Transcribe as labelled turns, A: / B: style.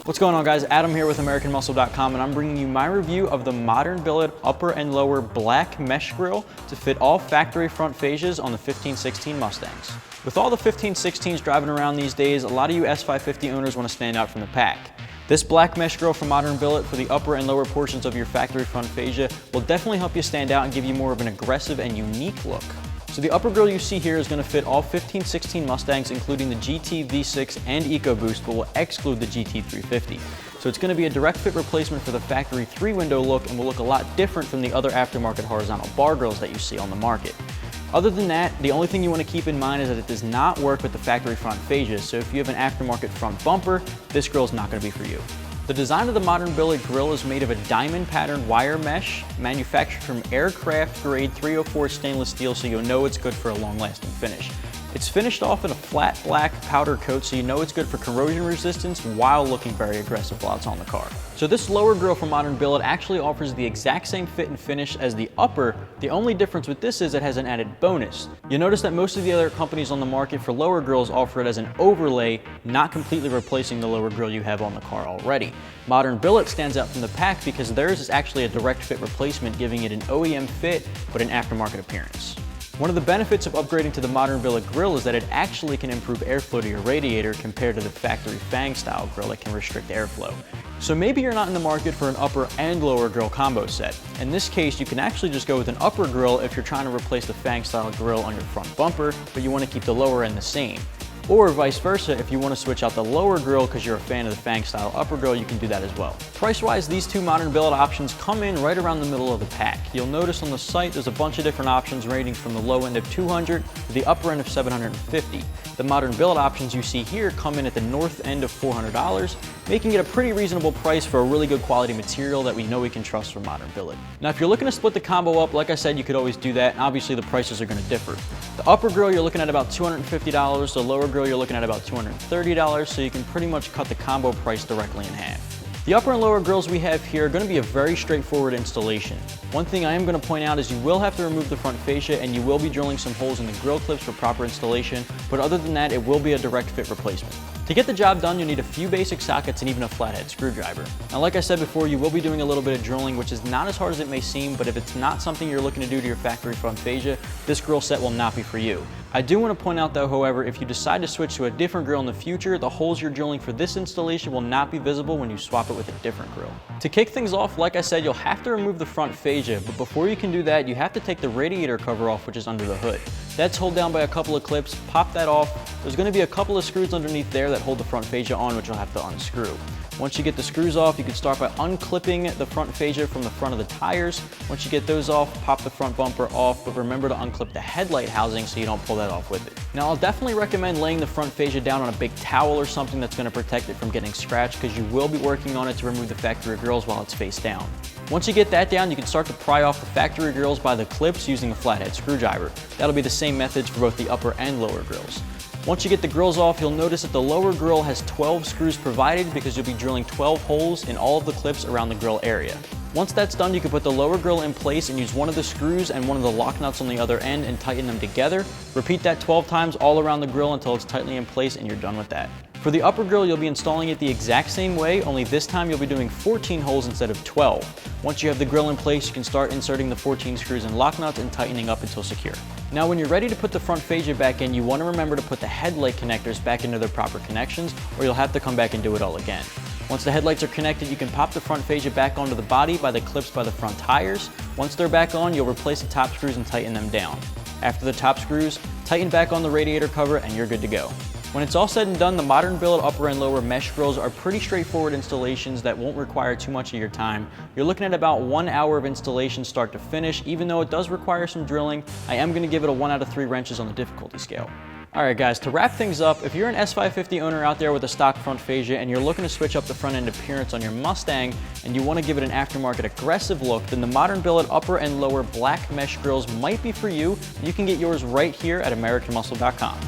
A: What's going on, guys? Adam here with AmericanMuscle.com, and I'm bringing you my review of the modern billet upper and lower black mesh grille to fit all factory front fascias on the 1516 Mustangs. With all the 1516s driving around these days, a lot of you S550 owners want to stand out from the pack. This black mesh grille from Modern Billet for the upper and lower portions of your factory front fascia will definitely help you stand out and give you more of an aggressive and unique look. So the upper grille you see here is going to fit all 1516 Mustangs, including the GT V6 and EcoBoost, but will exclude the GT 350. So it's going to be a direct fit replacement for the factory 3-window look and will look a lot different from the other aftermarket horizontal bar grills that you see on the market. Other than that, the only thing you want to keep in mind is that it does not work with the factory front fascias, so if you have an aftermarket front bumper, this grille is not going to be for you. The design of the Modern Billet grille is made of a diamond patterned wire mesh manufactured from aircraft grade 304 stainless steel, so you'll know it's good for a long lasting finish. It's finished off in a flat black powder coat, so you know it's good for corrosion resistance while looking very aggressive while it's on the car. So this lower grille from Modern Billet actually offers the exact same fit and finish as the upper. The only difference with this is it has an added bonus. You'll notice that most of the other companies on the market for lower grills offer it as an overlay, not completely replacing the lower grille you have on the car already. Modern Billet stands out from the pack because theirs is actually a direct fit replacement, giving it an OEM fit but an aftermarket appearance. One of the benefits of upgrading to the Modern Billet grille is that it actually can improve airflow to your radiator compared to the factory fang style grille that can restrict airflow. So maybe you're not in the market for an upper and lower grille combo set. In this case, you can actually just go with an upper grille if you're trying to replace the fang style grille on your front bumper, but you want to keep the lower end the same. Or vice versa, if you want to switch out the lower grille because you're a fan of the fang style upper grille, you can do that as well. Price-wise, these two Modern Billet options come in right around the middle of the pack. You'll notice on the site there's a bunch of different options ranging from the low end of $200 to the upper end of $750. The Modern Billet options you see here come in at the north end of $400, making it a pretty reasonable price for a really good quality material that we know we can trust from Modern Billet. Now, if you're looking to split the combo up, like I said, you could always do that, and obviously the prices are going to differ. The upper grille you're looking at about $250, the lower grille you're looking at about $230, so you can pretty much cut the combo price directly in half. The upper and lower grills we have here are going to be a very straightforward installation. One thing I am going to point out is you will have to remove the front fascia and you will be drilling some holes in the grill clips for proper installation, but other than that, it will be a direct fit replacement. To get the job done, you'll need a few basic sockets and even a flathead screwdriver. Now, like I said before, you will be doing a little bit of drilling, which is not as hard as it may seem, but if it's not something you're looking to do to your factory front fascia, this grill set will not be for you. I do want to point out though, however, if you decide to switch to a different grill in the future, the holes you're drilling for this installation will not be visible when you swap it with a different grill. To kick things off, like I said, you'll have to remove the front fascia, but before you can do that, you have to take the radiator cover off, which is under the hood. That's held down by a couple of clips. Pop that off. There's going to be a couple of screws underneath there that hold the front fascia on, which you'll have to unscrew. Once you get the screws off, you can start by unclipping the front fascia from the front of the tires. Once you get those off, pop the front bumper off, but remember to unclip the headlight housing so you don't pull that off with it. Now, I'll definitely recommend laying the front fascia down on a big towel or something that's going to protect it from getting scratched, because you will be working on it to remove the factory grills while it's face down. Once you get that down, you can start to pry off the factory grills by the clips using a flathead screwdriver. That'll be the same methods for both the upper and lower grills. Once you get the grills off, you'll notice that the lower grille has 12 screws provided because you'll be drilling 12 holes in all of the clips around the grill area. Once that's done, you can put the lower grille in place and use one of the screws and one of the lock nuts on the other end and tighten them together. Repeat that 12 times all around the grill until it's tightly in place and you're done with that. For the upper grille, you'll be installing it the exact same way, only this time you'll be doing 14 holes instead of 12. Once you have the grill in place, you can start inserting the 14 screws and lock nuts and tightening up until secure. Now, when you're ready to put the front fascia back in, you want to remember to put the headlight connectors back into their proper connections, or you'll have to come back and do it all again. Once the headlights are connected, you can pop the front fascia back onto the body by the clips by the front tires. Once they're back on, you'll replace the top screws and tighten them down. After the top screws, tighten back on the radiator cover and you're good to go. When it's all said and done, the Modern Billet upper and lower mesh grills are pretty straightforward installations that won't require too much of your time. You're looking at about 1 hour of installation start to finish. Even though it does require some drilling, I am going to give it a 1 out of 3 wrenches on the difficulty scale. Alright guys, to wrap things up, if you're an S550 owner out there with a stock front fascia and you're looking to switch up the front end appearance on your Mustang and you want to give it an aftermarket aggressive look, then the Modern Billet upper and lower black mesh grills might be for you. You can get yours right here at AmericanMuscle.com.